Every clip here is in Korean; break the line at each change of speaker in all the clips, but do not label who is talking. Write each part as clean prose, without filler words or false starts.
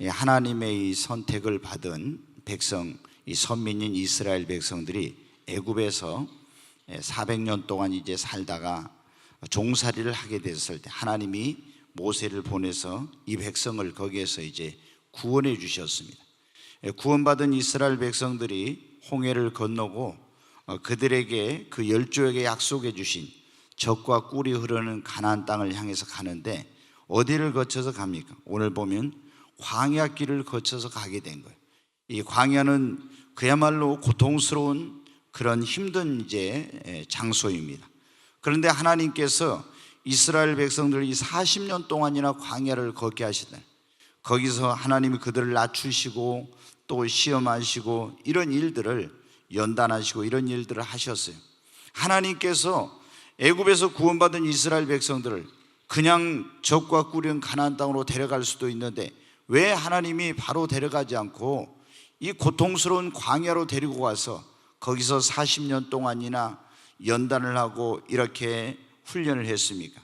하나님의 이 선택을 받은 백성, 이 선민인 이스라엘 백성들이 애굽에서 400년 동안 이제 살다가 종살이를 하게 됐을 때 하나님이 모세를 보내서 이 백성을 거기에서 이제 구원해 주셨습니다. 구원받은 이스라엘 백성들이 홍해를 건너고 그들에게 그 열조에게 약속해 주신 젖과 꿀이 흐르는 가나안 땅을 향해서 가는데 어디를 거쳐서 갑니까? 오늘 보면 광야 길을 거쳐서 가게 된 거예요. 이 광야는 그야말로 고통스러운 그런 힘든 이제 장소입니다. 그런데 하나님께서 이스라엘 백성들이 40년 동안이나 광야를 걷게 하시다. 거기서 하나님이 그들을 낮추시고 또 시험하시고 이런 일들을 연단하시고 이런 일들을 하셨어요. 하나님께서 애굽에서 구원받은 이스라엘 백성들을 그냥 젖과 꿀은 가나안 땅으로 데려갈 수도 있는데 왜 하나님이 바로 데려가지 않고 이 고통스러운 광야로 데리고 가서 거기서 40년 동안이나 연단을 하고 이렇게 훈련을 했습니까?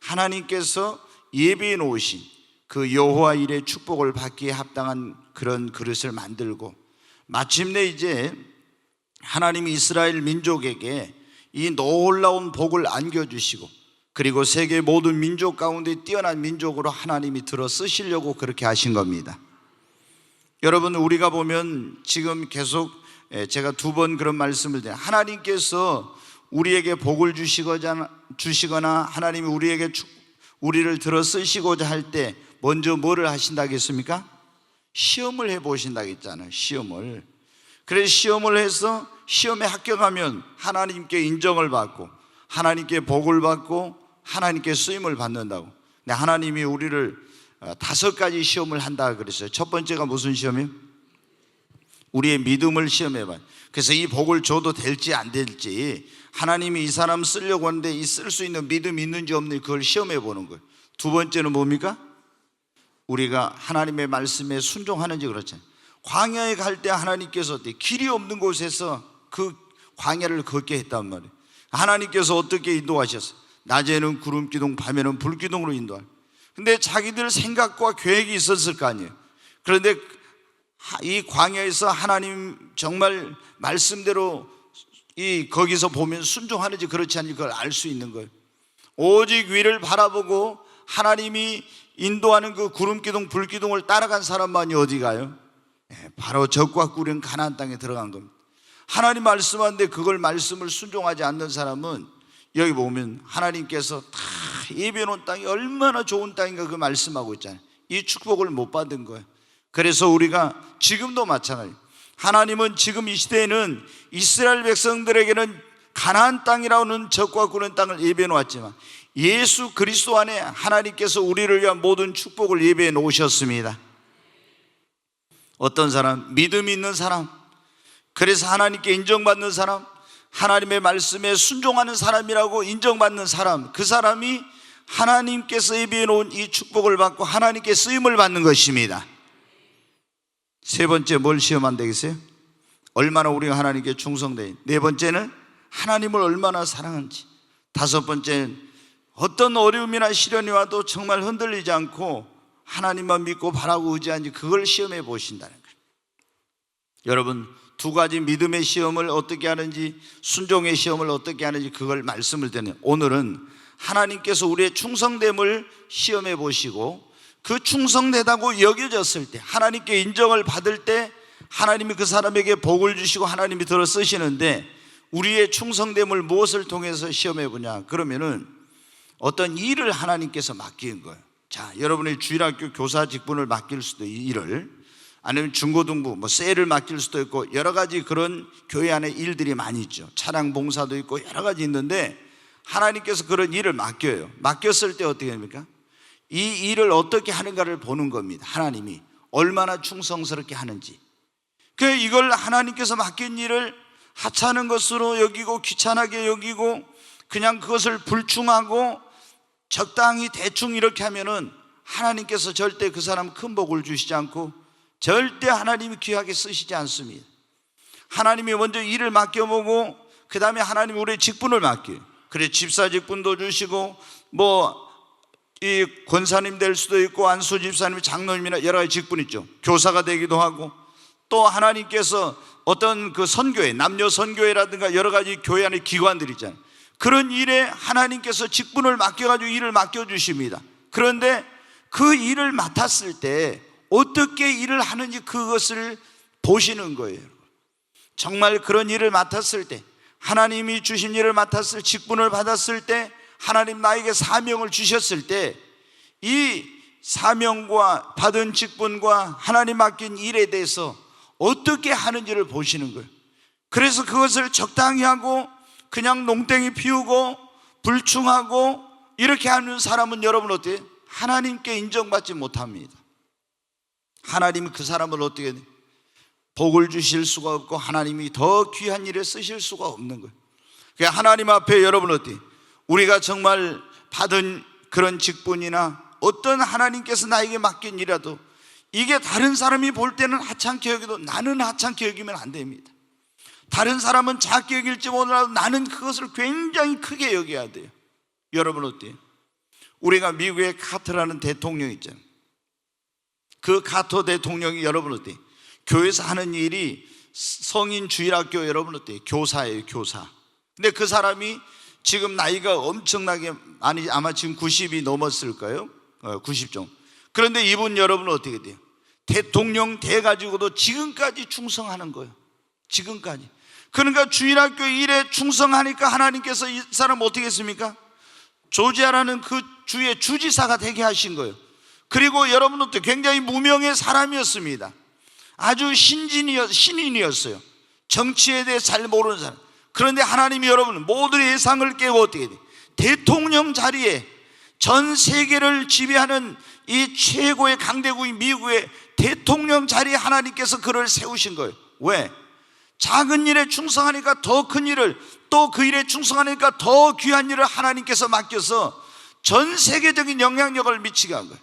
하나님께서 예비해 놓으신 그 여호와 일의 축복을 받기에 합당한 그런 그릇을 만들고 마침내 이제 하나님이 이스라엘 민족에게 이 놀라운 복을 안겨주시고 그리고 세계 모든 민족 가운데 뛰어난 민족으로 하나님이 들어 쓰시려고 그렇게 하신 겁니다. 여러분, 우리가 보면 지금 계속 제가 2번 그런 말씀을 드려요. 하나님께서 우리에게 복을 주시거나 하나님이 우리를 들어 쓰시고자 할 때 먼저 뭐를 하신다겠습니까? 시험을 해보신다고 했잖아요. 시험을. 그래서 시험을 해서 시험에 합격하면 하나님께 인정을 받고 하나님께 복을 받고 하나님께 쓰임을 받는다고. 근데 하나님이 우리를 5가지 시험을 한다 그랬어요. 첫 번째가 무슨 시험이에요? 우리의 믿음을 시험해봐요. 그래서 이 복을 줘도 될지 안 될지 하나님이 이 사람 쓰려고 하는데 이 쓸 수 있는 믿음이 있는지 없는지 그걸 시험해 보는 거예요. 2번째는 뭡니까? 우리가 하나님의 말씀에 순종하는지. 그렇잖아요. 광야에 갈 때 하나님께서 어때? 길이 없는 곳에서 그 광야를 걷게 했단 말이에요. 하나님께서 어떻게 인도하셨어요? 낮에는 구름기둥, 밤에는 불기둥으로 인도할. 근데 자기들 생각과 계획이 있었을 거 아니에요. 그런데 이 광야에서 하나님 정말 말씀대로 거기서 보면 순종하는지 그렇지 않은지 그걸 알 수 있는 거예요. 오직 위를 바라보고 하나님이 인도하는 그 구름기둥, 불기둥을 따라간 사람만이 어디 가요? 바로 젖과 꿀은 가나안 땅에 들어간 겁니다. 하나님 말씀하는데 그걸 말씀을 순종하지 않는 사람은 여기 보면 하나님께서 다 예비해 놓은 땅이 얼마나 좋은 땅인가 그 말씀하고 있잖아요. 이 축복을 못 받은 거예요. 그래서 우리가 지금도 마찬가지예요. 하나님은 지금 이 시대에는 이스라엘 백성들에게는 가나안 땅이라는 젖과 꿀은 땅을 예비해 놓았지만 예수 그리스도 안에 하나님께서 우리를 위한 모든 축복을 예비해 놓으셨습니다. 어떤 사람? 믿음이 있는 사람, 그래서 하나님께 인정받는 사람, 하나님의 말씀에 순종하는 사람이라고 인정받는 사람, 그 사람이 하나님께서 예비해 놓은 이 축복을 받고 하나님께 쓰임을 받는 것입니다. 3번째 뭘 시험한 되겠어요? 얼마나 우리가 하나님께 충성돼. 4번째는 하나님을 얼마나 사랑하는지. 5번째는 어떤 어려움이나 시련이 와도 정말 흔들리지 않고 하나님만 믿고 바라고 의지하는지 그걸 시험해 보신다는 거예요. 여러분, 2가지 믿음의 시험을 어떻게 하는지 순종의 시험을 어떻게 하는지 그걸 말씀을 드리는, 오늘은 하나님께서 우리의 충성됨을 시험해 보시고 그 충성되다고 여겨졌을 때 하나님께 인정을 받을 때 하나님이 그 사람에게 복을 주시고 하나님이 들어 쓰시는데 우리의 충성됨을 무엇을 통해서 시험해 보냐? 그러면은 어떤 일을 하나님께서 맡긴 거예요. 자, 여러분의 주일학교 교사 직분을 맡길 수도 일을, 아니면 중고등부 셀을 맡길 수도 있고 여러 가지 그런 교회 안에 일들이 많이 있죠. 차량 봉사도 있고 여러 가지 있는데 하나님께서 그런 일을 맡겨요. 맡겼을 때 어떻게 됩니까? 이 일을 어떻게 하는가를 보는 겁니다. 하나님이 얼마나 충성스럽게 하는지. 그 이걸 하나님께서 맡긴 일을 하찮은 것으로 여기고 귀찮게 여기고 그냥 그것을 불충하고 적당히 대충 이렇게 하면은 하나님께서 절대 그 사람 큰 복을 주시지 않고 절대 하나님이 귀하게 쓰시지 않습니다. 하나님이 먼저 일을 맡겨보고 그 다음에 하나님이 우리의 직분을 맡겨요. 그래 집사 직분도 주시고 이 권사님 될 수도 있고 안수 집사님, 장로님이나 여러 가지 직분 있죠. 교사가 되기도 하고, 또 하나님께서 어떤 그 선교회, 남녀 선교회라든가 여러 가지 교회 안에 기관들 있잖아요. 그런 일에 하나님께서 직분을 맡겨가지고 일을 맡겨주십니다. 그런데 그 일을 맡았을 때 어떻게 일을 하는지 그것을 보시는 거예요. 정말 그런 일을 맡았을 때, 하나님이 주신 일을 맡았을, 직분을 받았을 때, 하나님 나에게 사명을 주셨을 때 이 사명과 받은 직분과 하나님 맡긴 일에 대해서 어떻게 하는지를 보시는 거예요. 그래서 그것을 적당히 하고 그냥 농땡이 피우고 불충하고 이렇게 하는 사람은 여러분 어때요? 하나님께 인정받지 못합니다. 하나님이 그 사람을 어떻게 복을 주실 수가 없고 하나님이 더 귀한 일에 쓰실 수가 없는 거예요. 그러니까 하나님 앞에 여러분 어때요? 우리가 정말 받은 그런 직분이나 어떤 하나님께서 나에게 맡긴 일이라도 이게 다른 사람이 볼 때는 하찮게 여기도 나는 하찮게 여기면 안 됩니다. 다른 사람은 작게 여길지 몰라도 나는 그것을 굉장히 크게 여겨야 돼요. 여러분 어때요? 우리가 미국의 카터라는 대통령 있잖아요. 그 카터 대통령이 여러분 어때요? 교회에서 하는 일이 성인 주일학교 여러분 어때요? 교사예요, 교사. 근데 그 사람이 지금 나이가 엄청나게 많이, 아마 지금 90이 넘었을까요? 90 정도. 그런데 이분 여러분 어떻게 돼요? 대통령 돼가지고도 지금까지 충성하는 거예요. 지금까지. 그러니까 주일학교 일에 충성하니까 하나님께서 이 사람 어떻게 했습니까? 조지아라는 그 주의 주지사가 되게 하신 거예요. 그리고 여러분도 굉장히 무명의 사람이었습니다. 아주 신인이었어요. 정치에 대해 잘 모르는 사람. 그런데 하나님이 여러분 모든 예상을 깨고 어떻게 돼? 대통령 자리에 전 세계를 지배하는 이 최고의 강대국인 미국의 대통령 자리에 하나님께서 그를 세우신 거예요. 왜? 작은 일에 충성하니까 더 큰 일을, 또 그 일에 충성하니까 더 귀한 일을 하나님께서 맡겨서 전 세계적인 영향력을 미치게 한 거예요.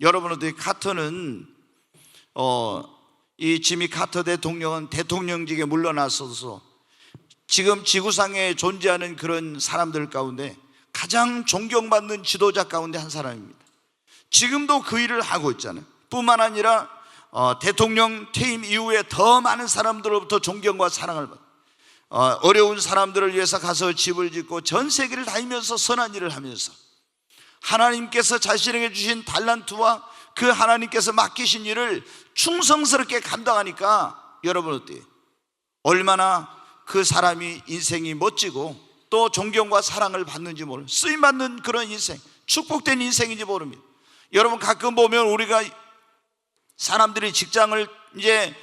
여러분들 카터는 이 지미 카터 대통령은 대통령직에 물러나서서 지금 지구상에 존재하는 그런 사람들 가운데 가장 존경받는 지도자 가운데 한 사람입니다. 지금도 그 일을 하고 있잖아요. 뿐만 아니라 대통령 퇴임 이후에 더 많은 사람들로부터 존경과 사랑을 받고 어려운 사람들을 위해서 가서 집을 짓고 전 세계를 다니면서 선한 일을 하면서 하나님께서 자신에게 주신 달란트와 그 하나님께서 맡기신 일을 충성스럽게 감당하니까 여러분 어때요? 얼마나 그 사람이 인생이 멋지고 또 존경과 사랑을 받는지 모르는, 쓰임받는 그런 인생, 축복된 인생인지 모릅니다. 여러분 가끔 보면 우리가 사람들이 직장을 이제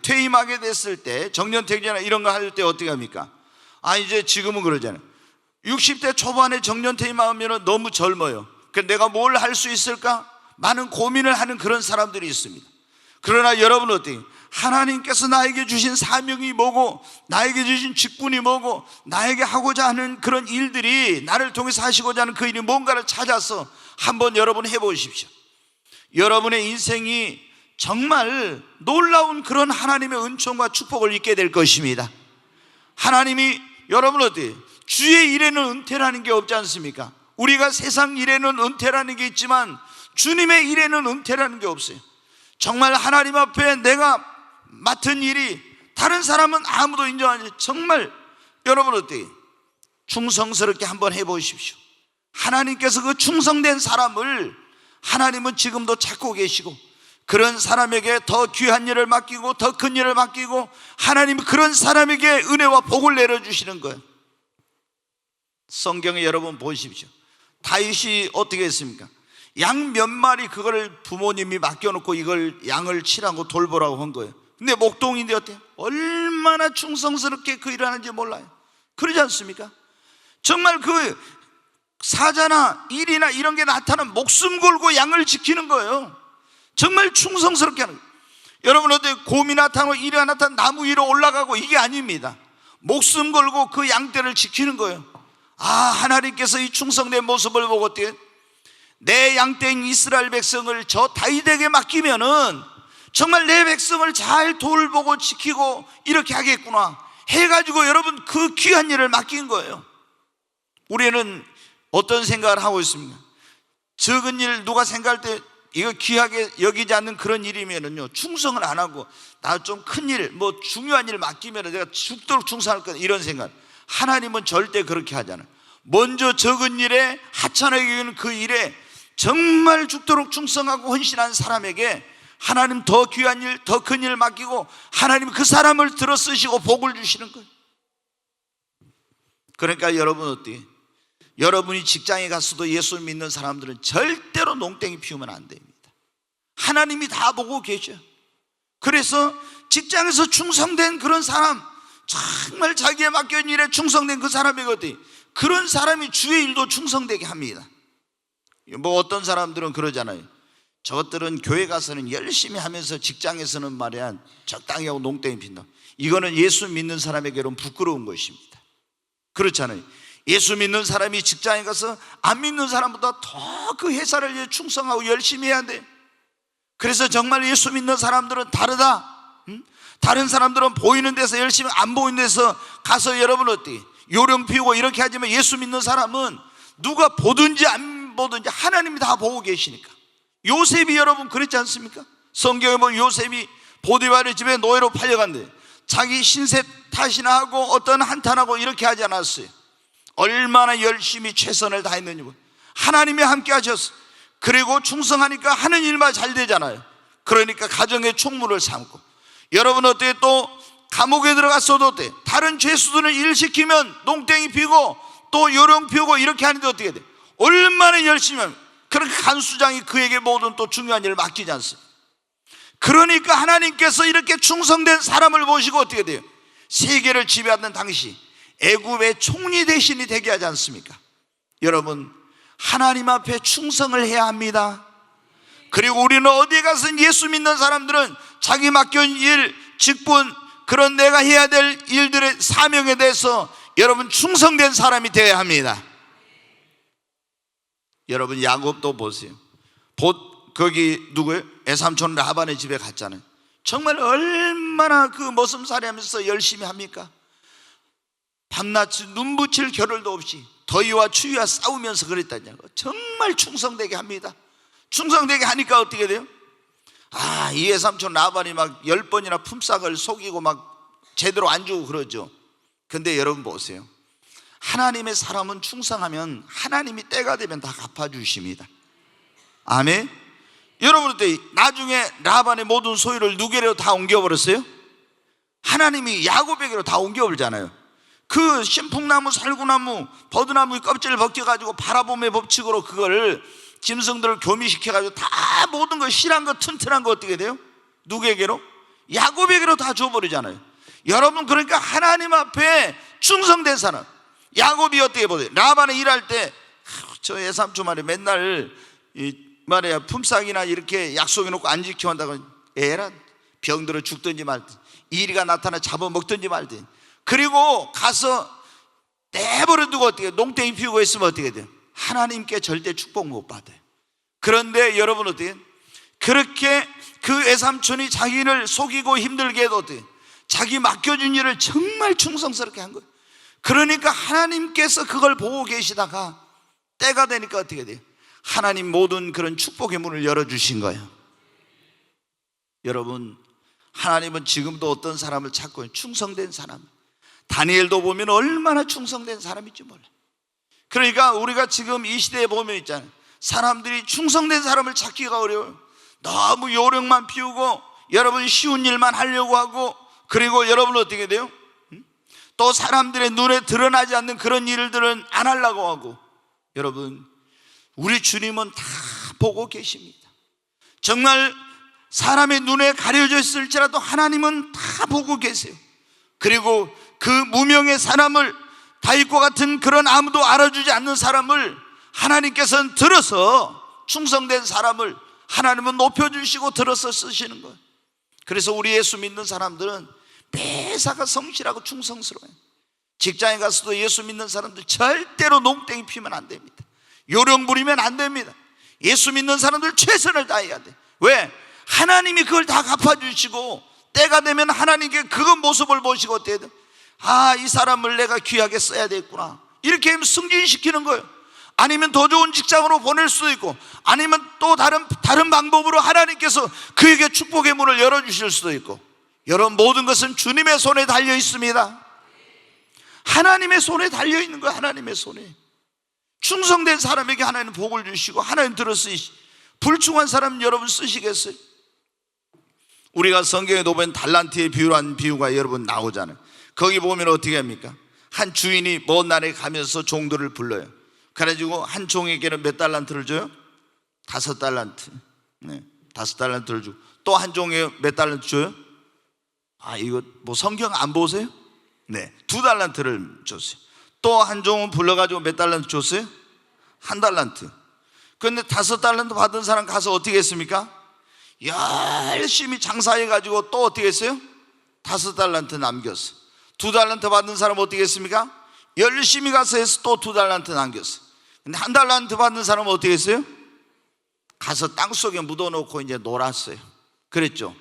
퇴임하게 됐을 때, 정년퇴직이나 이런 거 할 때 어떻게 합니까? 이제 지금은 그러잖아요. 60대 초반에 정년퇴임하면 너무 젊어요. 그래서 내가 뭘 할 수 있을까? 많은 고민을 하는 그런 사람들이 있습니다. 그러나 여러분 어때요? 하나님께서 나에게 주신 사명이 뭐고, 나에게 주신 직분이 뭐고, 나에게 하고자 하는 그런 일들이, 나를 통해서 하시고자 하는 그 일이 뭔가를 찾아서 한번 여러분 해보십시오. 여러분의 인생이 정말 놀라운 그런 하나님의 은총과 축복을 입게 될 것입니다. 하나님이 여러분 어때요? 주의 일에는 은퇴라는 게 없지 않습니까? 우리가 세상 일에는 은퇴라는 게 있지만 주님의 일에는 은퇴라는 게 없어요. 정말 하나님 앞에 내가 맡은 일이 다른 사람은 아무도 인정하지, 정말 여러분 어때요? 충성스럽게 한번 해보십시오. 하나님께서 그 충성된 사람을 하나님은 지금도 찾고 계시고, 그런 사람에게 더 귀한 일을 맡기고 더 큰 일을 맡기고, 하나님은 그런 사람에게 은혜와 복을 내려주시는 거예요. 성경에 여러분 보십시오. 다윗이 어떻게 했습니까? 양 몇 마리 그거를 부모님이 맡겨놓고 이걸 양을 치라고 돌보라고 한 거예요. 근데 목동인데 어때요? 얼마나 충성스럽게 그 일을 하는지 몰라요. 그러지 않습니까? 정말 그 사자나 일이나 이런 게 나타나면 목숨 걸고 양을 지키는 거예요. 정말 충성스럽게 하는 거예요. 여러분 어때요? 곰이 나타나고 일이 나타나면 나무 위로 올라가고 이게 아닙니다. 목숨 걸고 그 양떼를 지키는 거예요. 하나님께서 이 충성된 모습을 보고 어때요? 내 양떼인 이스라엘 백성을 저 다윗에게 맡기면은 정말 내 백성을 잘 돌보고 지키고 이렇게 하겠구나 해가지고 여러분 그 귀한 일을 맡긴 거예요. 우리는 어떤 생각을 하고 있습니까? 적은 일 누가 생각할 때 이거 귀하게 여기지 않는 그런 일이면은요, 충성을 안 하고 나 좀 큰 일, 뭐 중요한 일 맡기면 내가 죽도록 충성할 거다, 이런 생각. 하나님은 절대 그렇게 하잖아요. 먼저 적은 일에 하찮게 여기는 그 일에 정말 죽도록 충성하고 헌신한 사람에게 하나님 더 귀한 일, 더 큰 일 맡기고 하나님 그 사람을 들어 쓰시고 복을 주시는 거예요. 그러니까 여러분 어때요? 여러분이 직장에 가서도 예수 믿는 사람들은 절대로 농땡이 피우면 안 됩니다. 하나님이 다 보고 계셔. 그래서 직장에서 충성된 그런 사람, 정말 자기에 맡겨진 일에 충성된 그 사람이거든. 그런 사람이 주의 일도 충성되게 합니다. 뭐 어떤 사람들은 그러잖아요. 저것들은 교회 가서는 열심히 하면서 직장에서는 말이야 적당히 하고 농땡이 핀다. 이거는 예수 믿는 사람에게는 부끄러운 것입니다. 그렇잖아요. 예수 믿는 사람이 직장에 가서 안 믿는 사람보다 더 그 회사를 위해 충성하고 열심히 해야 돼. 그래서 정말 예수 믿는 사람들은 다르다. 다른 사람들은 보이는 데서 열심히, 안 보이는 데서 가서 여러분 어때? 요령 피우고 이렇게 하지만 예수 믿는 사람은 누가 보든지 안 보든지 하나님이 다 보고 계시니까. 요셉이 여러분 그랬지 않습니까? 성경에 보면 요셉이 보디발의 집에 노예로 팔려간대. 자기 신세 탓이나 하고 어떤 한탄하고 이렇게 하지 않았어요. 얼마나 열심히 최선을 다했는지. 하나님이 함께 하셨어. 그리고 충성하니까 하는 일만 잘 되잖아요. 그러니까 가정의 총무를 삼고. 여러분 어때요? 또 감옥에 들어갔어도 어때? 다른 죄수들은 일 시키면 농땡이 피고 또 요령 피우고 이렇게 하는데 어떻게 돼? 얼마나 열심히 하면. 그러니까 간수장이 그에게 모든 또 중요한 일을 맡기지 않습니다. 그러니까 하나님께서 이렇게 충성된 사람을 보시고 어떻게 돼요? 세계를 지배하던 당시 애굽의 총리 대신이 되게 하지 않습니까? 여러분, 하나님 앞에 충성을 해야 합니다. 그리고 우리는 어디에 가서 예수 믿는 사람들은 자기 맡겨진 일, 직분, 그런 내가 해야 될 일들의 사명에 대해서 여러분 충성된 사람이 되어야 합니다. 여러분 야곱도 보세요. 거기 누구예요? 애삼촌 라반의 집에 갔잖아요. 정말 얼마나 그 머슴살이 하면서 열심히 합니까? 밤낮 눈 붙일 겨를도 없이 더위와 추위와 싸우면서 그랬다냐고. 정말 충성되게 합니다. 충성되게 하니까 어떻게 돼요? 이 애삼촌 라반이 막 10번이나 품삯을 속이고 막 제대로 안 주고 그러죠. 근데 여러분 보세요. 하나님의 사람은 충성하면 하나님이 때가 되면 다 갚아주십니다. 아멘. 여러분 어때? 나중에 라반의 모든 소유를 누구에게로 다 옮겨버렸어요? 하나님이 야곱에게로 다 옮겨버리잖아요. 그 신풍나무, 살구나무, 버드나무 껍질을 벗겨가지고 바라봄의 법칙으로 그걸 짐승들을 교미시켜가지고 다 모든 거 실한 거 튼튼한 거 어떻게 돼요? 누구에게로? 야곱에게로 다 줘버리잖아요. 여러분 그러니까 하나님 앞에 충성된 사람. 야곱이 어떻게 보세요? 라반에 일할 때 저 애삼촌 말에 맨날 말이야 품삯이나 이렇게 약속해놓고 안 지켜한다고 에라 병들어 죽든지 말든 이리가 나타나 잡아먹든지 말든. 그리고 가서 내버려 두고 어떻게 농땡이 피우고 있으면 어떻게 돼요? 하나님께 절대 축복 못 받아요. 그런데 여러분 어떻게 그렇게 그 애삼촌이 자기를 속이고 힘들게 해도 어떻게 자기 맡겨준 일을 정말 충성스럽게 한 거예요. 그러니까 하나님께서 그걸 보고 계시다가 때가 되니까 어떻게 돼요? 하나님 모든 그런 축복의 문을 열어주신 거예요. 여러분 하나님은 지금도 어떤 사람을 찾고 있는 충성된 사람. 다니엘도 보면 얼마나 충성된 사람인지 몰라요. 그러니까 우리가 지금 이 시대에 보면 있잖아요. 사람들이 충성된 사람을 찾기가 어려워요. 너무 요령만 피우고 여러분 쉬운 일만 하려고 하고 그리고 여러분 어떻게 돼요? 또 사람들의 눈에 드러나지 않는 그런 일들은 안 하려고 하고. 여러분 우리 주님은 다 보고 계십니다. 정말 사람의 눈에 가려져 있을지라도 하나님은 다 보고 계세요. 그리고 그 무명의 사람을 다윗과 같은 그런 아무도 알아주지 않는 사람을 하나님께서는 들어서 충성된 사람을 하나님은 높여주시고 들어서 쓰시는 거예요. 그래서 우리 예수 믿는 사람들은 매사가 성실하고 충성스러워요. 직장에 가서도 예수 믿는 사람들 절대로 농땡이 피우면 안 됩니다. 요령 부리면 안 됩니다. 예수 믿는 사람들 최선을 다해야 돼. 왜? 하나님이 그걸 다 갚아주시고 때가 되면 하나님께 그 모습을 보시고 어때야 돼? 이 사람을 내가 귀하게 써야 되겠구나 이렇게 승진시키는 거예요. 아니면 더 좋은 직장으로 보낼 수도 있고, 아니면 또 다른 방법으로 하나님께서 그에게 축복의 문을 열어주실 수도 있고, 여러분, 모든 것은 주님의 손에 달려 있습니다. 하나님의 손에 달려 있는 거예요. 하나님의 손에. 충성된 사람에게 하나님 복을 주시고, 하나님 들어 쓰시고, 불충한 사람 여러분 쓰시겠어요? 우리가 성경에 보면 달란트의 비유란 비유가 여러분 나오잖아요. 거기 보면 어떻게 합니까? 한 주인이 먼 나라에 가면서 종들을 불러요. 그래가지고 한 종에게는 몇 달란트를 줘요? 5달란트. 네, 5달란트를 주고, 또 한 종에 몇 달란트 줘요? 이거 뭐 성경 안 보세요? 네, 2달란트를 줬어요. 또 한 종은 불러가지고 몇 달란트 줬어요? 1달란트. 그런데 5달란트 받은 사람 가서 어떻게 했습니까? 열심히 장사해가지고 또 어떻게 했어요? 5달란트 남겼어. 2달란트 받은 사람 어떻게 했습니까? 열심히 가서 해서 또 2달란트 남겼어. 근데 1달란트 받은 사람은 어떻게 했어요? 가서 땅속에 묻어놓고 이제 놀았어요. 그랬죠?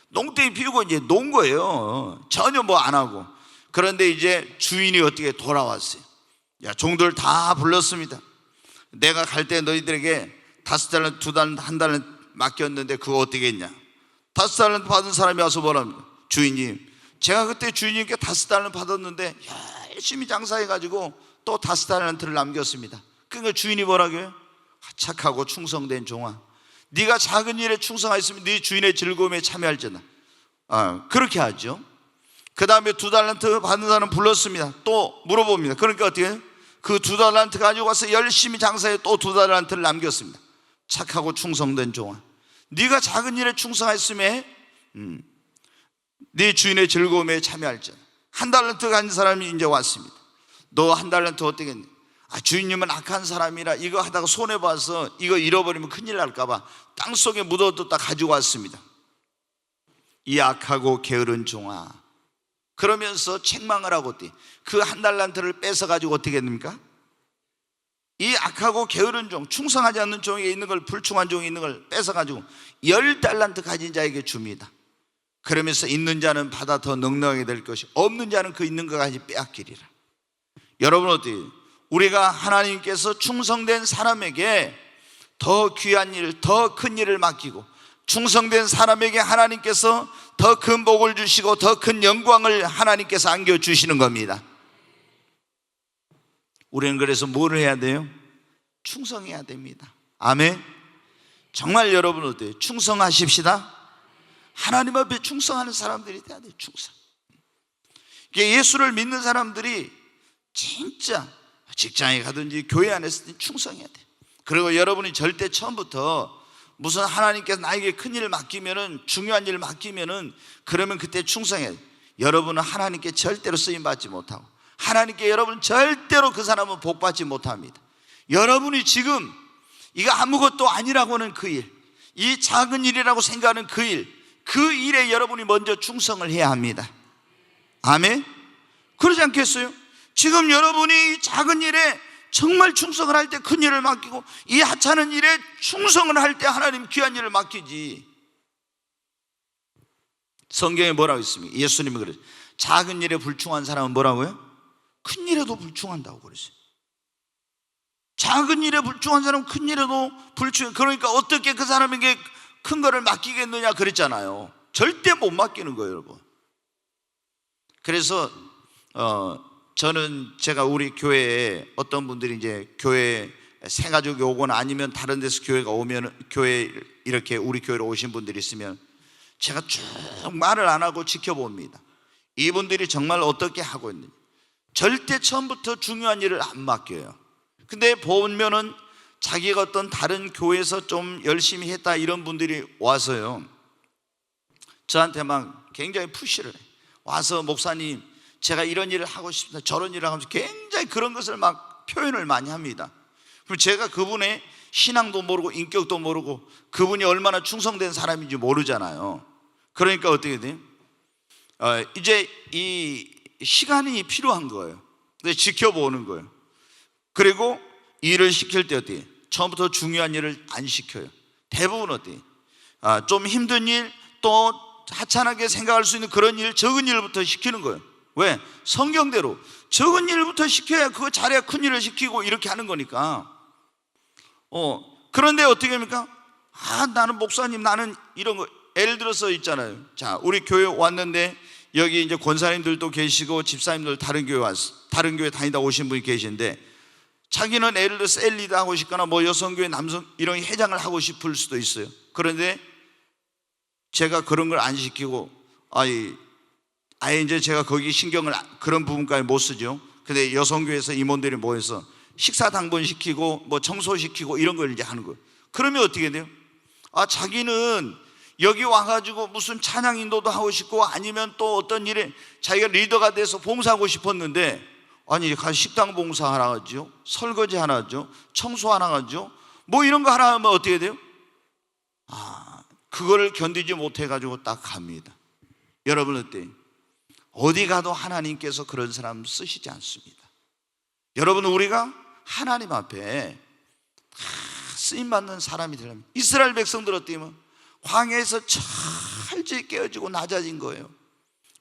농땡이 피우고 이제 논 거예요. 전혀 뭐 안 하고. 그런데 이제 주인이 어떻게 돌아왔어요. 종들 다 불렀습니다. 내가 갈 때 너희들에게 5달란트, 2달란트, 1달란트 맡겼는데 그거 어떻게 했냐? 5달란트 받은 사람이 와서 뭐랍니까? 주인님, 제가 그때 주인님께 5달란트 받았는데 열심히 장사해가지고 또 5달란트를 남겼습니다. 그러니까 주인이 뭐라고 해요? 착하고 충성된 종아, 네가 작은 일에 충성하였으면 네 주인의 즐거움에 참여할지어다. 그렇게 하죠. 그 다음에 2달란트 받은 사람 불렀습니다. 또 물어봅니다. 그러니까 어떻게 해요? 그 2달란트 가지고 와서 열심히 장사해 또 2달란트를 남겼습니다. 착하고 충성된 종아, 네가 작은 일에 충성하였으면 네 주인의 즐거움에 참여할지어다. 1달란트 가진 사람이 이제 왔습니다. 너 1달란트 어떻게 했니? 주인님은 악한 사람이라 이거 하다가 손해봐서 이거 잃어버리면 큰일 날까봐 땅속에 묻어뒀다 가지고 왔습니다. 이 악하고 게으른 종아, 그러면서 책망을 하고 그 1달란트를 뺏어가지고 어떻게 됩니까? 이 악하고 게으른 종, 충성하지 않는 종에게 있는 걸, 불충한 종이 있는 걸 뺏어가지고 10달란트 가진 자에게 줍니다. 그러면서 있는 자는 받아 더 넉넉하게 될 것이, 없는 자는 그 있는 것까지 빼앗기리라. 여러분, 어떻게 우리가 하나님께서 충성된 사람에게 더 귀한 일, 더 큰 일을 맡기고, 충성된 사람에게 하나님께서 더 큰 복을 주시고 더 큰 영광을 하나님께서 안겨주시는 겁니다. 우리는 그래서 뭘 해야 돼요? 충성해야 됩니다. 아멘. 정말 여러분 어때요? 충성하십시다. 하나님 앞에 충성하는 사람들이 돼야 돼요. 충성. 예수를 믿는 사람들이 진짜 직장에 가든지 교회 안에서든 충성해야 돼요. 그리고 여러분이 절대 처음부터 무슨 하나님께서 나에게 큰 일을 맡기면은, 중요한 일을 맡기면은, 그러면 그때 충성해야 돼요. 여러분은 하나님께 절대로 쓰임받지 못하고, 하나님께 여러분은 절대로 그 사람은 복받지 못합니다. 여러분이 지금 이거 아무것도 아니라고 하는 그 일, 이 작은 일이라고 생각하는 그 일, 그 일에 여러분이 먼저 충성을 해야 합니다. 아멘. 그러지 않겠어요? 지금 여러분이 이 작은 일에 정말 충성을 할 때 큰 일을 맡기고, 이 하찮은 일에 충성을 할 때 하나님 귀한 일을 맡기지. 성경에 뭐라고 있습니까? 예수님이 그랬어요. 작은 일에 불충한 사람은 뭐라고요? 큰 일에도 불충한다고 그랬어요. 작은 일에 불충한 사람은 큰 일에도 불충해. 그러니까 어떻게 그 사람에게 큰 거를 맡기겠느냐 그랬잖아요. 절대 못 맡기는 거예요, 여러분. 그래서 저는 제가 우리 교회에 어떤 분들이 이제 교회 새 가족이 오거나 아니면 다른 데서 교회가 오면, 교회 이렇게 우리 교회로 오신 분들이 있으면 제가 쭉 말을 안 하고 지켜봅니다. 이분들이 정말 어떻게 하고 있는지. 절대 처음부터 중요한 일을 안 맡겨요. 근데 보면은 자기가 어떤 다른 교회에서 좀 열심히 했다 이런 분들이 와서요, 저한테 막 굉장히 푸시를 해요. 와서 목사님, 제가 이런 일을 하고 싶습니다, 저런 일을 하면서 굉장히 그런 것을 막 표현을 많이 합니다. 그럼 제가 그분의 신앙도 모르고 인격도 모르고 그분이 얼마나 충성된 사람인지 모르잖아요. 그러니까 어떻게 돼요? 이제 이 시간이 필요한 거예요. 근데 지켜보는 거예요. 그리고 일을 시킬 때 어때요? 처음부터 중요한 일을 안 시켜요. 대부분 어때요? 좀 힘든 일, 또 하찮게 생각할 수 있는 그런 일, 적은 일부터 시키는 거예요. 왜? 성경대로 적은 일부터 시켜야 그거 잘해야 큰 일을 시키고 이렇게 하는 거니까. 그런데 어떻게 합니까? 나는 목사님, 나는 이런 거, 예를 들어서 있잖아요. 자, 우리 교회 왔는데 여기 이제 권사님들도 계시고 집사님들 다른 교회 다니다 오신 분이 계신데, 자기는 예를 들어 셀리드 하고 싶거나 뭐 여성교회 남성 이런 회장을 하고 싶을 수도 있어요. 그런데 제가 그런 걸 안 시키고 아예 이제 제가 거기 신경을 그런 부분까지 못 쓰죠. 근데 여성교회에서 임원들이 모여서 식사 당번 시키고 뭐 청소시키고 이런 걸 이제 하는 거예요. 그러면 어떻게 돼요? 자기는 여기 와가지고 무슨 찬양 인도도 하고 싶고 아니면 또 어떤 일에 자기가 리더가 돼서 봉사하고 싶었는데, 아니 가서 식당 봉사 하나 하죠, 설거지 하나 하죠, 청소 하나 하죠, 뭐 이런 거 하나 하면 어떻게 돼요? 그거를 견디지 못해가지고 딱 갑니다. 여러분 어때요? 어디 가도 하나님께서 그런 사람 쓰시지 않습니다. 여러분, 우리가 하나님 앞에 쓰임받는 사람이 되려면, 이스라엘 백성들 어때요? 광야에서 철저히 깨어지고 낮아진 거예요.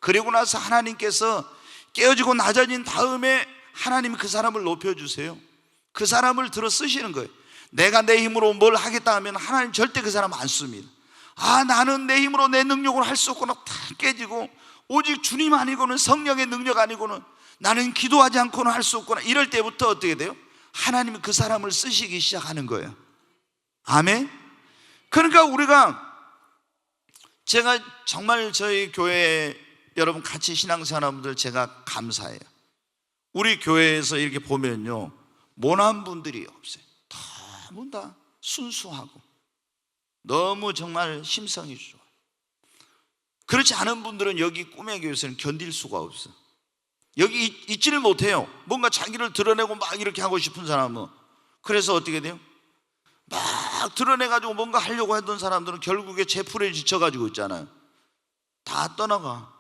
그리고 나서 하나님께서 깨어지고 낮아진 다음에 하나님이 그 사람을 높여주세요. 그 사람을 들어 쓰시는 거예요. 내가 내 힘으로 뭘 하겠다 하면 하나님 절대 그 사람 안 씁니다. 나는 내 힘으로 내 능력으로 할 수 없구나, 다 깨지고 오직 주님 아니고는, 성령의 능력 아니고는 나는 기도하지 않고는 할 수 없구나, 이럴 때부터 어떻게 돼요? 하나님이 그 사람을 쓰시기 시작하는 거예요. 아멘. 그러니까 제가 정말 저희 교회 여러분 같이 신앙생활하는 제가 감사해요. 우리 교회에서 이렇게 보면요, 모난 분들이 없어요. 너무 다 순수하고 너무 정말 심성이 좋아요. 그렇지 않은 분들은 여기 꿈의 교회에서는 견딜 수가 없어요. 여기 있지를 못해요. 뭔가 자기를 드러내고 막 이렇게 하고 싶은 사람은. 그래서 어떻게 돼요? 막 드러내가지고 뭔가 하려고 했던 사람들은 결국에 제풀에 지쳐가지고 있잖아요. 다 떠나가.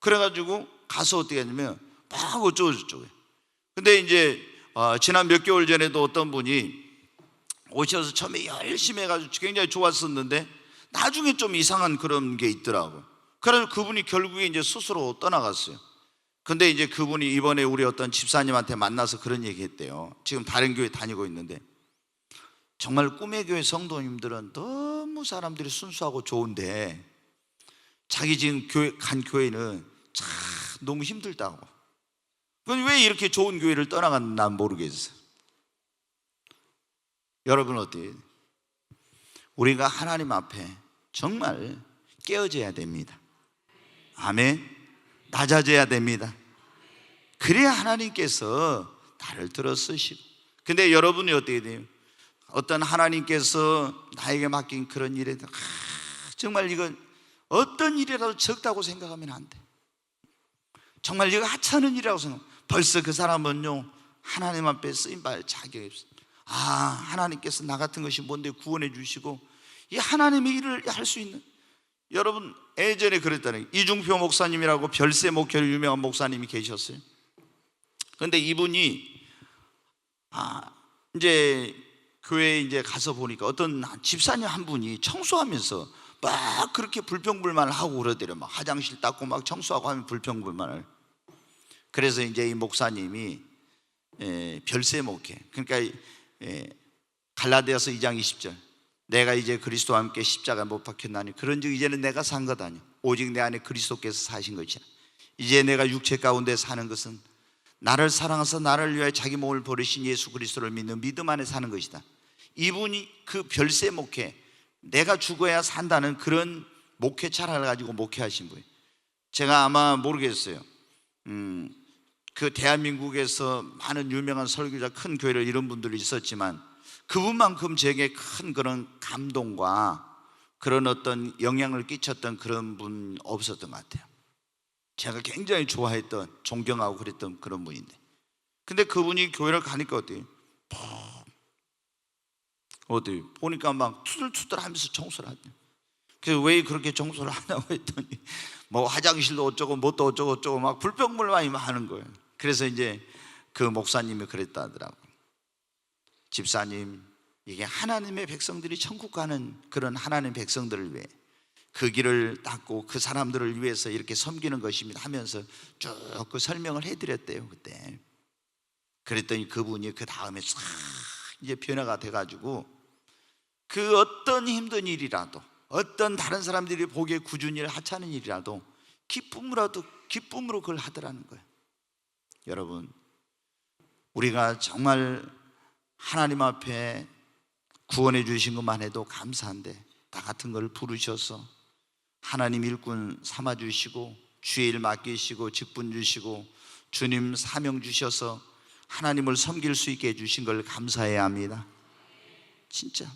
그래가지고 가서 어떻게 했냐면 막 어쩌고저쩌고. 근데 이제 지난 몇 개월 전에도 어떤 분이 오셔서 처음에 열심히 해가지고 굉장히 좋았었는데 나중에 좀 이상한 그런 게 있더라고요. 그래서 그분이 결국에 이제 스스로 떠나갔어요. 근데 이제 그분이 이번에 우리 어떤 집사님한테 만나서 그런 얘기 했대요. 지금 다른 교회 다니고 있는데, 정말 꿈의 교회 성도님들은 너무 사람들이 순수하고 좋은데 자기 지금 간 교회는 참 너무 힘들다고. 그건 왜 이렇게 좋은 교회를 떠나갔나 난 모르겠어요. 여러분 어때요? 우리가 하나님 앞에 정말 깨어져야 됩니다. 아멘. 낮아져야 됩니다. 그래야 하나님께서 나를 들어 쓰시고. 근데 여러분이 어떻게 돼요? 어떤 하나님께서 나에게 맡긴 그런 일에 정말 이건 어떤 일이라도 적다고 생각하면 안 돼. 정말 이거 하찮은 일이라고 생각하면 벌써 그 사람은요, 하나님 앞에 쓰임받을 자격이 없어요. 하나님께서 나 같은 것이 뭔데 구원해 주시고 이 하나님의 일을 할 수 있는. 여러분 예전에 그랬다는, 이중표 목사님이라고 별세 목회로 유명한 목사님이 계셨어요. 그런데 이분이 이제 교회에 이제 가서 보니까 어떤 집사님 한 분이 청소하면서 막 그렇게 불평불만을 하고 그러더래요. 막 화장실 닦고 막 청소하고 하면 불평불만을. 그래서 이제 이 목사님이 별세 목회, 그러니까 갈라디아서 2장 20절, 내가 이제 그리스도와 함께 십자가에 못 박혔나니 그런즉 이제는 내가 산 것 아니요 오직 내 안에 그리스도께서 사신 것이라. 이제 내가 육체 가운데 사는 것은 나를 사랑하사 나를 위하여 자기 몸을 버리신 예수 그리스도를 믿는 믿음 안에 사는 것이다. 이분이 그 별세 목회, 내가 죽어야 산다는 그런 목회차를 가지고 목회하신 분이에요. 제가 아마 모르겠어요. 그 대한민국에서 많은 유명한 설교자, 큰 교회를 이룬 분들이 있었지만 그분만큼 제게 큰 그런 감동과 그런 어떤 영향을 끼쳤던 그런 분 없었던 것 같아요. 제가 굉장히 좋아했던, 존경하고 그랬던 그런 분인데, 근데 그분이 교회를 가니까 어때요? 보니까 막 투들투들 하면서 청소를 하죠. 그래서 왜 그렇게 청소를 하냐고 했더니 뭐 화장실도 어쩌고 뭣도 어쩌고 막 불평불만이 하는 거예요. 그래서 이제 그 목사님이 그랬다 하더라고요. 집사님, 이게 하나님의 백성들이 천국 가는 그런 하나님의 백성들을 위해 그 길을 닦고 그 사람들을 위해서 이렇게 섬기는 것입니다 하면서 쭉 그 설명을 해드렸대요 그때. 그랬더니 그분이 그 다음에 싹 이제 변화가 돼가지고 그 어떤 힘든 일이라도, 어떤 다른 사람들이 보기에 굳은 일, 하찮은 일이라도 기쁨으로 그걸 하더라는 거예요. 여러분, 우리가 정말 하나님 앞에 구원해 주신 것만 해도 감사한데, 나 같은 걸 부르셔서 하나님 일꾼 삼아 주시고 주의 일 맡기시고 직분 주시고 주님 사명 주셔서 하나님을 섬길 수 있게 해주신 걸 감사해야 합니다. 진짜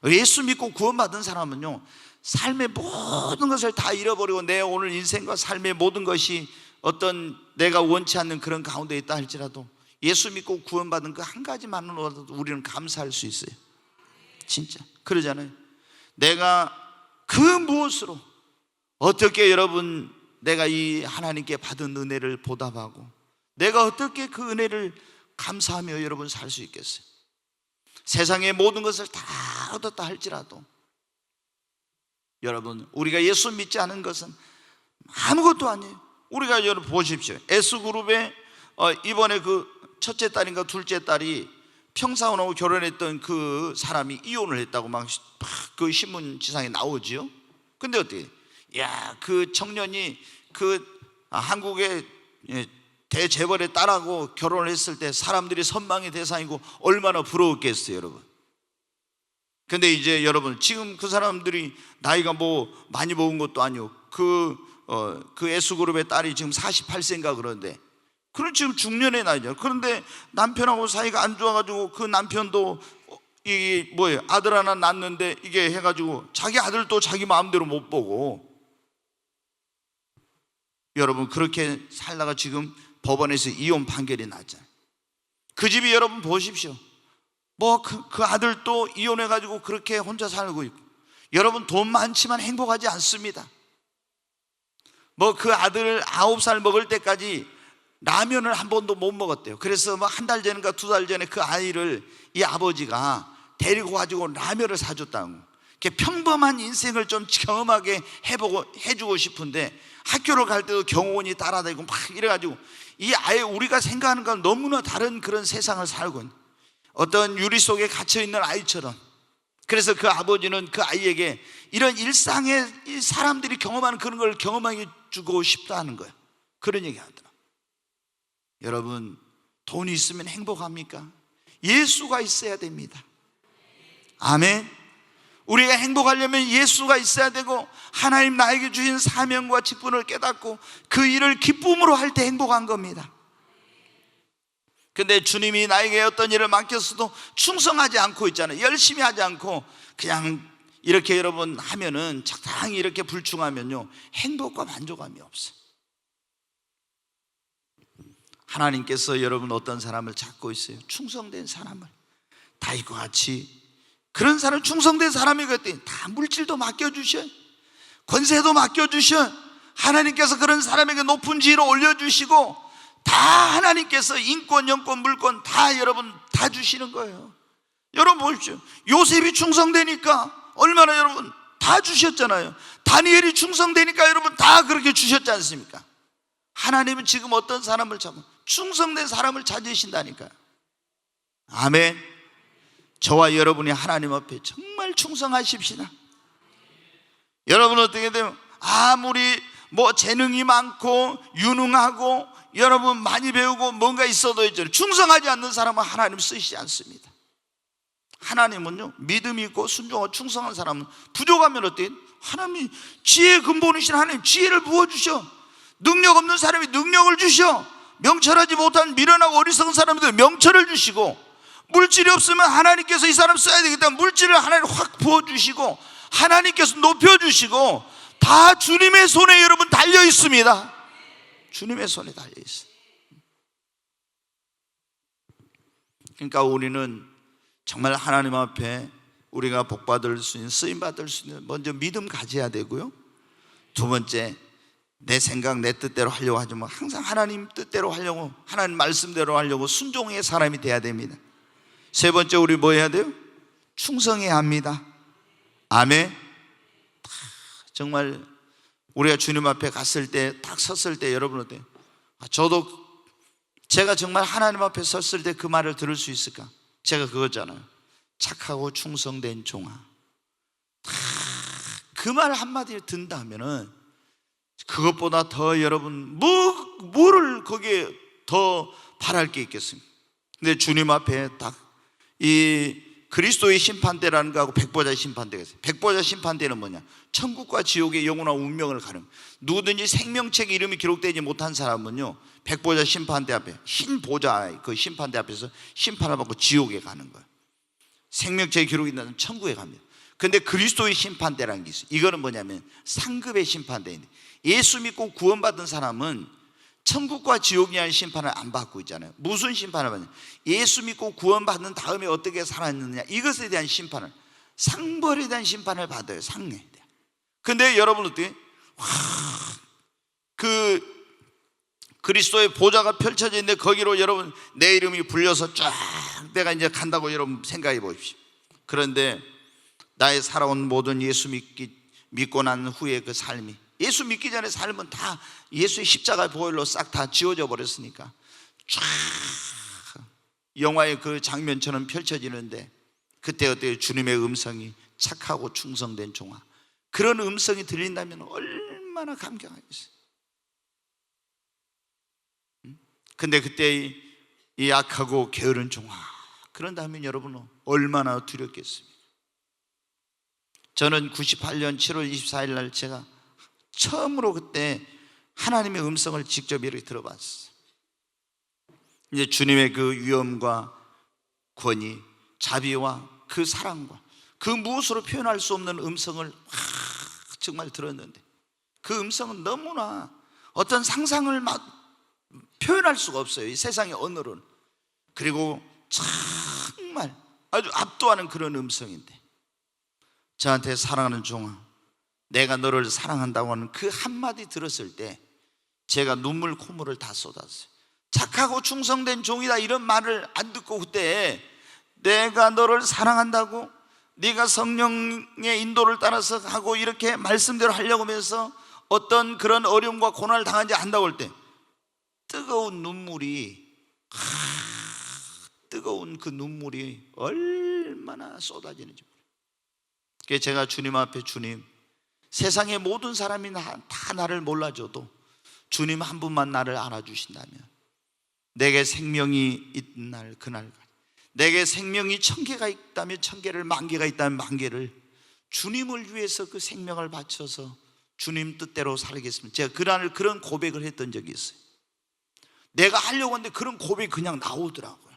예수 믿고 구원받은 사람은요, 삶의 모든 것을 다 잃어버리고 내 오늘 인생과 삶의 모든 것이 어떤 내가 원치 않는 그런 가운데 있다 할지라도 예수 믿고 구원받은 그 한 가지만으로도 우리는 감사할 수 있어요. 진짜 그러잖아요. 내가 그 무엇으로 어떻게 여러분 내가 이 하나님께 받은 은혜를 보답하고 내가 어떻게 그 은혜를 감사하며 여러분 살 수 있겠어요? 세상의 모든 것을 다 얻었다 할지라도 여러분, 우리가 예수 믿지 않은 것은 아무것도 아니에요. 우리가 여러분 보십시오. S그룹에 이번에 그 첫째 딸인가 둘째 딸이 평사원하고 결혼했던 그 사람이 이혼을 했다고 막 그 신문지상에 나오지요. 근데 어떻게, 야, 그 청년이 그 한국의 대재벌의 딸하고 결혼을 했을 때 사람들이 선망의 대상이고 얼마나 부러웠겠어요, 여러분. 근데 이제 여러분, 지금 그 사람들이 나이가 뭐 많이 먹은 것도 아니고 그 S그룹의 딸이 지금 48세인가 그런데, 그럼 지금 중년의 나이죠. 그런데 남편하고 사이가 안 좋아가지고 그 남편도 이게 뭐예요, 아들 하나 낳았는데 이게 해가지고 자기 아들도 자기 마음대로 못 보고, 여러분 그렇게 살다가 지금 법원에서 이혼 판결이 났잖아요. 그 집이 여러분 보십시오. 뭐 그 아들도 이혼해가지고 그렇게 혼자 살고 있고, 여러분 돈 많지만 행복하지 않습니다. 뭐 그 아들 9살 먹을 때까지 라면을 한 번도 못 먹었대요. 그래서 뭐 한 달 전인가 2달 전에 그 아이를 이 아버지가 데리고 가지고 라면을 사줬다고. 평범한 인생을 좀 경험하게 해주고 싶은데 학교를 갈 때도 경호원이 따라다니고 막 이래가지고 이 아예 우리가 생각하는 건 너무나 다른 그런 세상을 살고 있는, 어떤 유리 속에 갇혀있는 아이처럼. 그래서 그 아버지는 그 아이에게 이런 일상의 이 사람들이 경험하는 그런 걸 경험하게 주고 싶다는 거예요. 그런 얘기 하더라. 여러분, 돈이 있으면 행복합니까? 예수가 있어야 됩니다. 아멘. 우리가 행복하려면 예수가 있어야 되고 하나님 나에게 주신 사명과 직분을 깨닫고 그 일을 기쁨으로 할 때 행복한 겁니다. 근데 주님이 나에게 어떤 일을 맡겼어도 충성하지 않고 있잖아요. 열심히 하지 않고 그냥 이렇게 여러분 하면은, 적당히 이렇게 불충하면요, 행복과 만족감이 없어요. 하나님께서 여러분 어떤 사람을 찾고 있어요? 충성된 사람을. 다윗과 같이 그런 사람, 충성된 사람이 그랬더니 다 물질도 맡겨주셔, 권세도 맡겨주셔. 하나님께서 그런 사람에게 높은 지위로 올려주시고 다 하나님께서 인권, 영권, 물권 다 여러분 다 주시는 거예요. 여러분 보십시오. 요셉이 충성되니까 얼마나 여러분 다 주셨잖아요. 다니엘이 충성되니까 여러분 다 그렇게 주셨지 않습니까? 하나님은 지금 어떤 사람을 찾고 충성된 사람을 찾으신다니까요. 아멘. 저와 여러분이 하나님 앞에 정말 충성하십시다. 여러분 어떻게 되면 아무리 뭐 재능이 많고 유능하고 여러분 많이 배우고 뭔가 있어도 있잖아요, 충성하지 않는 사람은 하나님 쓰시지 않습니다. 하나님은요, 믿음이 있고 순종하고 충성한 사람은 부족하면 어때요? 하나님이 지혜의 근본이신 하나님 지혜를 부어주셔. 능력 없는 사람이 능력을 주셔. 명철하지 못한 미련하고 어리석은 사람들 명철을 주시고, 물질이 없으면 하나님께서 이 사람 써야 되겠다 물질을 하나님 확 부어주시고 하나님께서 높여주시고, 다 주님의 손에 여러분 달려 있습니다. 주님의 손에 달려 있어요. 그러니까 우리는 정말 하나님 앞에 우리가 복받을 수 있는, 쓰임받을 수 있는, 먼저 믿음 가져야 되고요. 두 번째, 내 생각 내 뜻대로 하려고 하지 마. 항상 하나님 뜻대로 하려고, 하나님 말씀대로 하려고 순종의 사람이 돼야 됩니다. 세 번째, 우리 뭐 해야 돼요? 충성해야 합니다. 아멘. 정말 우리가 주님 앞에 갔을 때, 딱 섰을 때 여러분 어때요? 저도 제가 정말 하나님 앞에 섰을 때 그 말을 들을 수 있을까? 제가 그거잖아요. 착하고 충성된 종아. 그 말 한마디 든다 하면은 그것보다 더 여러분 뭐를 거기에 더 바랄 게 있겠습니까? 근데 주님 앞에 딱 이 그리스도의 심판대라는 거하고 백보자 심판대가 있어요. 백보자 심판대는 뭐냐? 천국과 지옥의 영원한 운명을 가는, 누구든지 생명책 이름이 기록되지 못한 사람은요, 백보자 심판대 앞에, 흰 보자 그 심판대 앞에서 심판을 받고 지옥에 가는 거예요. 생명책에 기록이 있는 천국에 갑니다. 근데 그리스도의 심판대라는 게 있어요. 이거는 뭐냐면 상급의 심판대인데, 예수 믿고 구원받은 사람은 천국과 지옥이라는 심판을 안 받고 있잖아요. 무슨 심판을 받냐? 예수 믿고 구원받은 다음에 어떻게 살았느냐, 이것에 대한 심판을, 상벌에 대한 심판을 받아요. 상에 대한. 근데 여러분 어떻게? 그 그리스도의 보좌가 펼쳐져 있는데 거기로 여러분 내 이름이 불려서 쫙 내가 이제 간다고 여러분 생각해 보십시오. 그런데 나의 살아온 모든 예수 믿고 난 후에 그 삶이, 예수 믿기 전에 삶은 다 예수의 십자가 보혈로 싹 다 지워져 버렸으니까 쫙 영화의 그 장면처럼 펼쳐지는데, 그때 어때요? 주님의 음성이 착하고 충성된 종아, 그런 음성이 들린다면 얼마나 감격하겠어요. 근데 그때 이 약하고 게으른 종아, 그런다면 여러분은 얼마나 두렵겠습니까? 저는 98년 7월 24일 날 제가 처음으로 그때 하나님의 음성을 직접 이렇게 들어봤어요. 이제 주님의 그 위엄과 권위, 자비와 그 사랑과 그 무엇으로 표현할 수 없는 음성을 정말 들었는데, 그 음성은 너무나 어떤 상상을 표현할 수가 없어요, 이 세상의 언어로는. 그리고 정말 아주 압도하는 그런 음성인데, 저한테 사랑하는 종아, 내가 너를 사랑한다고 하는 그 한마디 들었을 때 제가 눈물 콧물을 다 쏟았어요. 착하고 충성된 종이다 이런 말을 안 듣고, 그때 내가 너를 사랑한다고, 네가 성령의 인도를 따라서 하고 이렇게 말씀대로 하려고 하면서 어떤 그런 어려움과 고난을 당하지 않는다고 할 때 뜨거운 눈물이, 뜨거운 그 눈물이 얼마나 쏟아지는지. 그래서 제가 주님 앞에, 주님, 세상의 모든 사람이 다 나를 몰라줘도 주님 한 분만 나를 알아주신다면, 내게 생명이 있는 날 그날까지, 내게 생명이 1000개가 있다면 1000개를, 10,000개가 있다면 10,000개를 주님을 위해서 그 생명을 바쳐서 주님 뜻대로 살겠습니다. 제가 그날 그런 고백을 했던 적이 있어요. 내가 하려고 하는데 그런 고백이 그냥 나오더라고요.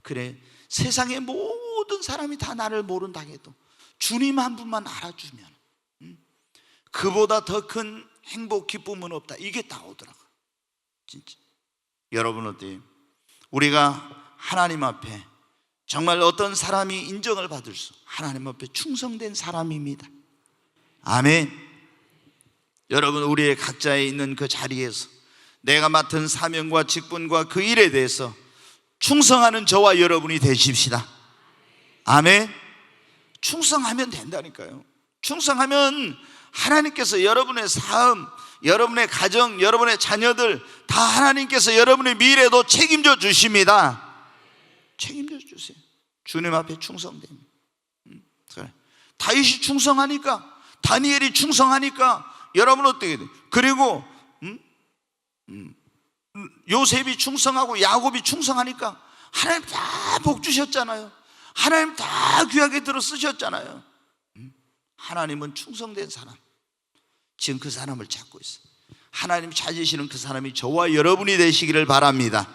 그래, 세상의 모든 사람이 다 나를 모른다 해도 주님 한 분만 알아주면 그보다 더 큰 행복, 기쁨은 없다, 이게 나오더라고요. 진짜 여러분 어때요? 우리가 하나님 앞에 정말 어떤 사람이 인정을 받을 수, 하나님 앞에 충성된 사람입니다. 아멘. 여러분, 우리의 각자에 있는 그 자리에서 내가 맡은 사명과 직분과 그 일에 대해서 충성하는 저와 여러분이 되십시다. 아멘. 충성하면 된다니까요. 충성하면 하나님께서 여러분의 삶, 여러분의 가정, 여러분의 자녀들 다 하나님께서 여러분의 미래도 책임져 주십니다. 책임져 주세요. 주님 앞에 충성됩니다. 다윗이 충성하니까, 다니엘이 충성하니까 여러분 어떻게 돼요? 그리고 요셉이 충성하고 야곱이 충성하니까 하나님 다 복 주셨잖아요. 하나님 다 귀하게 들어 쓰셨잖아요. 하나님은 충성된 사람, 지금 그 사람을 찾고 있어요. 하나님 찾으시는 그 사람이 저와 여러분이 되시기를 바랍니다.